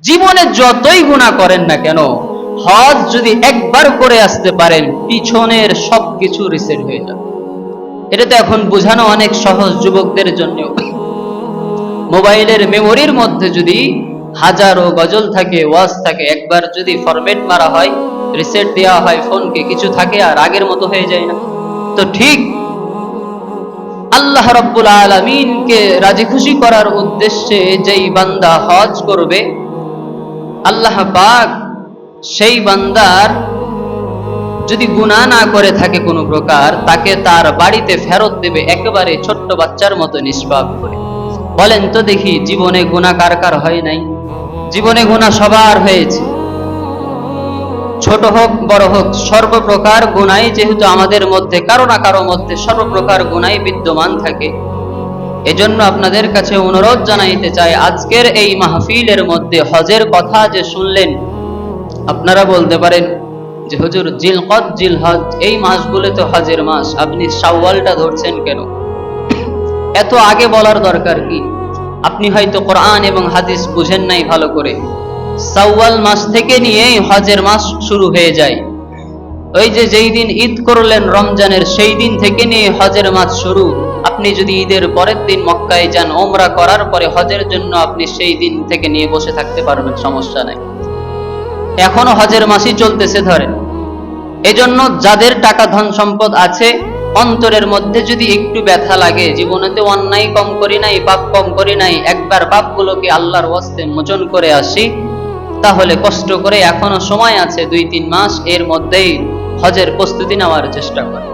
জীবনে যতই গুনাহ করেন না কেন, হজ যদি একবার করে আসতে পারেন, পিছনের সবকিছু রিসেট হয়ে যাবে। এটা তো এখন বোঝানো অনেক সহজ যুবকদের জন্য। মোবাইলের মেমোরির মধ্যে যদি হাজারো গজল থাকে, ওয়াজ থাকে, একবার যদি ফরম্যাট মারা হয়, রিসেট দেওয়া হয় ফোনকে, কিছু থাকে আর আগের মতো হয়ে যায় না? তো ঠিক আল্লাহ রাব্বুল আলামিনকে রাজি খুশি করার উদ্দেশ্যে যেই বান্দা হজ করবে, আল্লাহ পাক সেই বান্দার যদি গুনাহ না করে থাকে কোনো প্রকার, তাকে তার বাড়িতে ফেরত দেবে একেবারে ছোট্ট বাচ্চার মতো নিষ্পাপ করে। বলেন তো দেখি, জীবনে গুনাহ কার কার হয় নাই? জীবনে গুনাহ সবার হয়েছে, ছোট হোক বড় হোক, সর্বপ্রকার গুনাহ যেহেতু আমাদের মধ্যে কারো না কারো মধ্যে সর্বপ্রকার গুনাহ বিদ্যমান থাকে। এজন্য আপনাদের কাছে অনুরোধ জানাইতে চাই, আজকের এই মাহফিলের মধ্যে হজের কথা যে শুনলেন, আপনারা বলতে পারেন যে হুজুর জিলকদ জিলহজ এই মাসগুলো তো হজের মাস, আপনি শাওয়ালটা ধরছেন কেন? এত আগে বলার দরকার কি? আপনি হয়তো কোরআন এবং হাদিস বুঝেন নাই ভালো করে। শাওয়াল মাস থেকে নিয়েই হজের মাস শুরু হয়ে যায়। ওই যে যেই দিন ঈদ করলেন রমজানের, সেই দিন থেকে নিয়ে হজের মাস শুরু। আপনি যদি ঈদের পরের দিন মক্কায় যান, ওমরা করার পরে হজের জন্য আপনি সেই দিন থেকে নিয়ে বসে থাকতে পারবেন, সমস্যা নাই। এখনো হজের মাসই চলতেছে ধরেন। এজন্য যাদের টাকা ধন সম্পদ আছে, অন্তরের মধ্যে যদি একটু ব্যথা লাগে, জীবনেতে অন্যায় কম করি নাই, পাপ কম করি নাই, একবার পাপগুলোকে আল্লাহর ওয়াস্তে মোচন করে আসি, তাহলে কষ্ট করে এখনো সময় আছে 2-3 মাস, এর মধ্যেই হজের প্রস্তুতি নেওয়ার চেষ্টা করে।